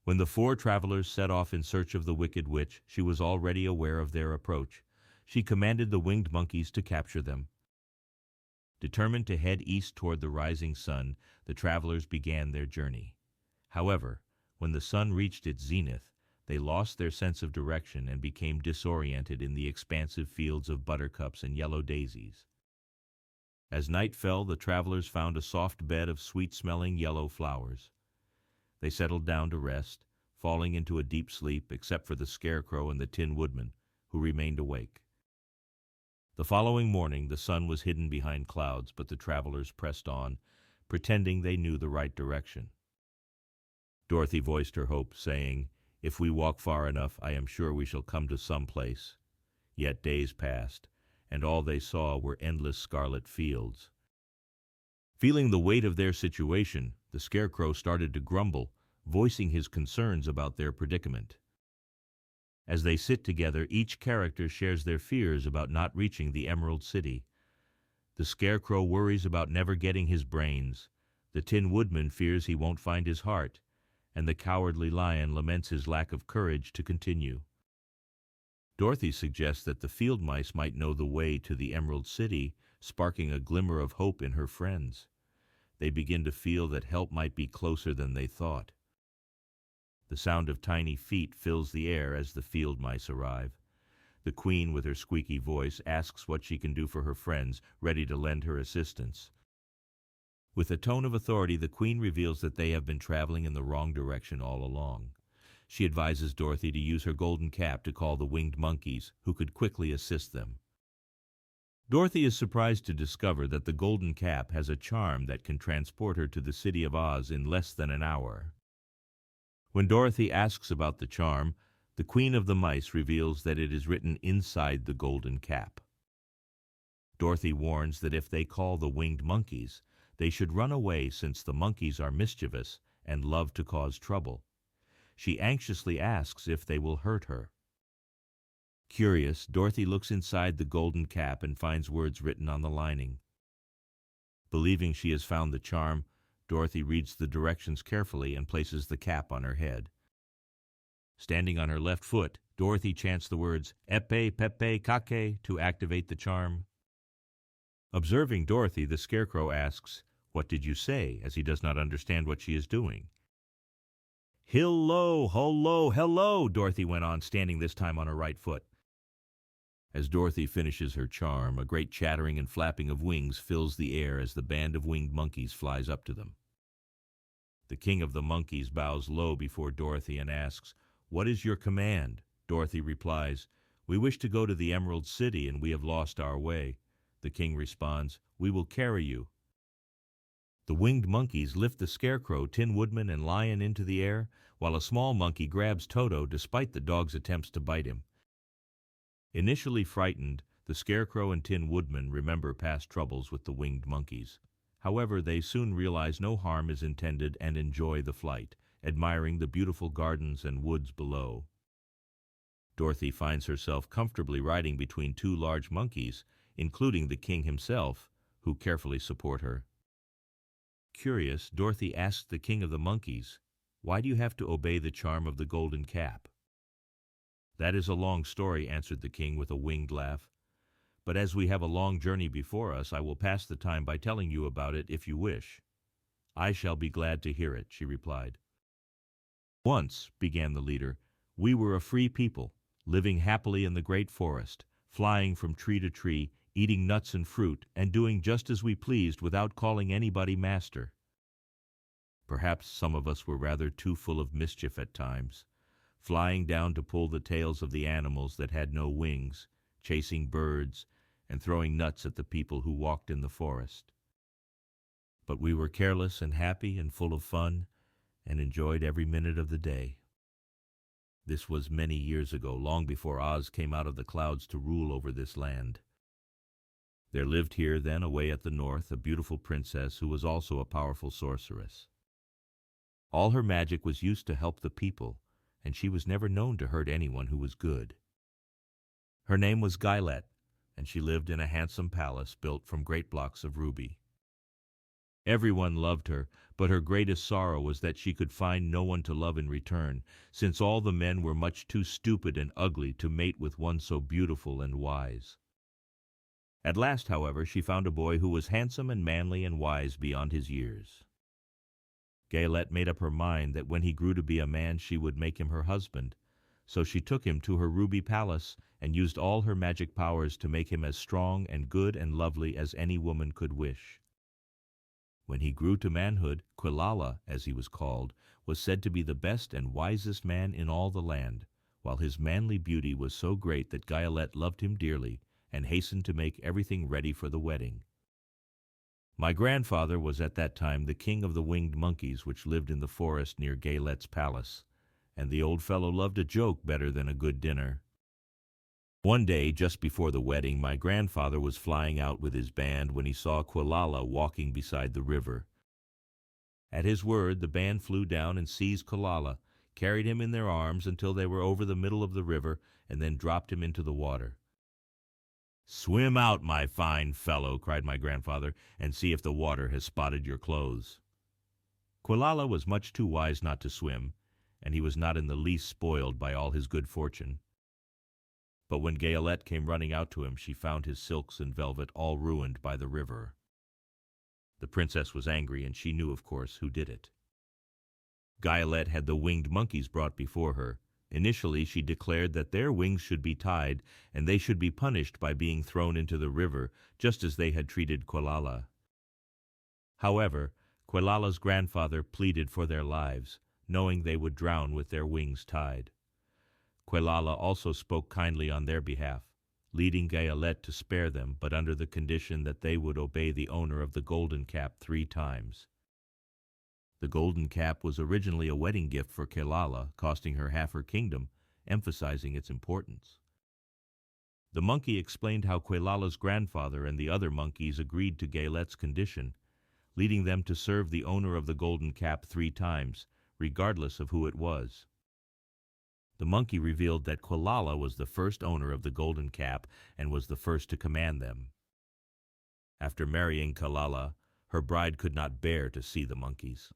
When the four travelers set off in search of the wicked witch, she was already aware of their approach. She commanded the winged monkeys to capture them. Determined to head east toward the rising sun, the travelers began their journey. However, when the sun reached its zenith, they lost their sense of direction and became disoriented in the expansive fields of buttercups and yellow daisies. As night fell, the travelers found a soft bed of sweet-smelling yellow flowers. They settled down to rest, falling into a deep sleep except for the Scarecrow and the Tin Woodman, who remained awake. The following morning, the sun was hidden behind clouds, but the travelers pressed on, pretending they knew the right direction. Dorothy voiced her hope, saying, "If we walk far enough, I am sure we shall come to some place." Yet days passed, and all they saw were endless scarlet fields. Feeling the weight of their situation, the Scarecrow started to grumble, voicing his concerns about their predicament. As they sit together, each character shares their fears about not reaching the Emerald City. The Scarecrow worries about never getting his brains, the Tin Woodman fears he won't find his heart, and the Cowardly Lion laments his lack of courage to continue. Dorothy suggests that the field mice might know the way to the Emerald City, sparking a glimmer of hope in her friends. They begin to feel that help might be closer than they thought. The sound of tiny feet fills the air as the field mice arrive. The Queen, with her squeaky voice, asks what she can do for her friends, ready to lend her assistance. With a tone of authority, the Queen reveals that they have been traveling in the wrong direction all along. She advises Dorothy to use her golden cap to call the winged monkeys, who could quickly assist them. Dorothy is surprised to discover that the golden cap has a charm that can transport her to the City of Oz in less than an hour. When Dorothy asks about the charm, the Queen of the Mice reveals that it is written inside the golden cap. Dorothy warns that if they call the winged monkeys, they should run away since the monkeys are mischievous and love to cause trouble. She anxiously asks if they will hurt her. Curious, Dorothy looks inside the golden cap and finds words written on the lining. Believing she has found the charm, Dorothy reads the directions carefully and places the cap on her head. Standing on her left foot, Dorothy chants the words "Epe Pepe Kake" to activate the charm. Observing Dorothy, the Scarecrow asks, "What did you say?" as he does not understand what she is doing. "Hillo, holo, hello," Dorothy went on, standing this time on her right foot. As Dorothy finishes her charm, a great chattering and flapping of wings fills the air as the band of winged monkeys flies up to them. The King of the Monkeys bows low before Dorothy and asks, "What is your command?" Dorothy replies, "We wish to go to the Emerald City and we have lost our way." The King responds, "We will carry you." The winged monkeys lift the Scarecrow, Tin Woodman, and Lion into the air, while a small monkey grabs Toto despite the dog's attempts to bite him. Initially frightened, the Scarecrow and Tin Woodman remember past troubles with the winged monkeys. However, they soon realize no harm is intended and enjoy the flight, admiring the beautiful gardens and woods below. Dorothy finds herself comfortably riding between two large monkeys, including the King himself, who carefully support her. Curious, Dorothy asks the King of the Monkeys, "Why do you have to obey the charm of the golden cap?" "That is a long story," answered the King with a winged laugh. "But as we have a long journey before us, I will pass the time by telling you about it if you wish." "I shall be glad to hear it," she replied. "Once," began the leader, "we were a free people, living happily in the great forest, flying from tree to tree, eating nuts and fruit, and doing just as we pleased without calling anybody master. Perhaps some of us were rather too full of mischief at times, flying down to pull the tails of the animals that had no wings, chasing birds, and throwing nuts at the people who walked in the forest. But we were careless and happy and full of fun, and enjoyed every minute of the day. This was many years ago, long before Oz came out of the clouds to rule over this land. There lived here then, away at the north, a beautiful princess who was also a powerful sorceress. All her magic was used to help the people, and she was never known to hurt anyone who was good. Her name was Guylet, and she lived in a handsome palace built from great blocks of ruby. Everyone loved her, but her greatest sorrow was that she could find no one to love in return, since all the men were much too stupid and ugly to mate with one so beautiful and wise. At last, however, she found a boy who was handsome and manly and wise beyond his years. Gaelette made up her mind that when he grew to be a man she would make him her husband, so she took him to her ruby palace and used all her magic powers to make him as strong and good and lovely as any woman could wish. When he grew to manhood, Quilala, as he was called, was said to be the best and wisest man in all the land, while his manly beauty was so great that Gaelette loved him dearly and hastened to make everything ready for the wedding. My grandfather was at that time the king of the winged monkeys which lived in the forest near Gaelette's palace, and the old fellow loved a joke better than a good dinner. One day, just before the wedding, my grandfather was flying out with his band when he saw Quilala walking beside the river. At his word, the band flew down and seized Quilala, carried him in their arms until they were over the middle of the river, and then dropped him into the water. "Swim out, my fine fellow," cried my grandfather, "and see if the water has spotted your clothes." Quilala was much too wise not to swim, and he was not in the least spoiled by all his good fortune. But when Gaelette came running out to him, she found his silks and velvet all ruined by the river. The princess was angry, and she knew, of course, who did it. Gaelette had the winged monkeys brought before her. Initially, she declared that their wings should be tied, and they should be punished by being thrown into the river, just as they had treated Quilala. However, Quilala's grandfather pleaded for their lives, knowing they would drown with their wings tied. Quilala also spoke kindly on their behalf, leading Gaelette to spare them, but under the condition that they would obey the owner of the golden cap 3 times. The golden cap was originally a wedding gift for Quilala, costing her half her kingdom, emphasizing its importance. The monkey explained how Quilala's grandfather and the other monkeys agreed to Gaelette's condition, leading them to serve the owner of the golden cap 3 times, regardless of who it was. The monkey revealed that Quilala was the first owner of the golden cap and was the first to command them. After marrying Quilala, her bride could not bear to see the monkeys.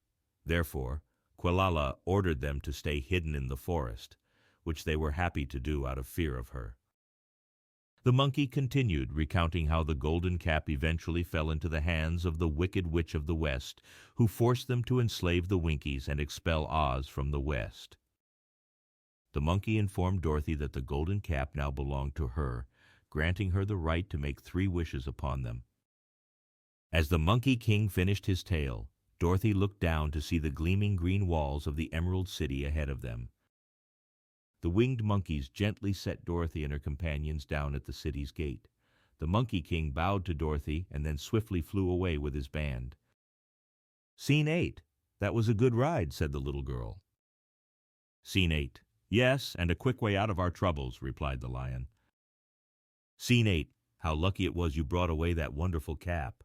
Therefore, Quilala ordered them to stay hidden in the forest, which they were happy to do out of fear of her. The monkey continued, recounting how the golden cap eventually fell into the hands of the wicked witch of the West, who forced them to enslave the Winkies and expel Oz from the West. The monkey informed Dorothy that the golden cap now belonged to her, granting her the right to make 3 wishes upon them. As the Monkey King finished his tale, Dorothy looked down to see the gleaming green walls of the Emerald City ahead of them. The winged monkeys gently set Dorothy and her companions down at the city's gate. The Monkey King bowed to Dorothy and then swiftly flew away with his band. "Scene 8. That was a good ride," said the little girl. Scene 8. "Yes, and a quick way out of our troubles," replied the lion. Scene 8. "How lucky it was you brought away that wonderful cap."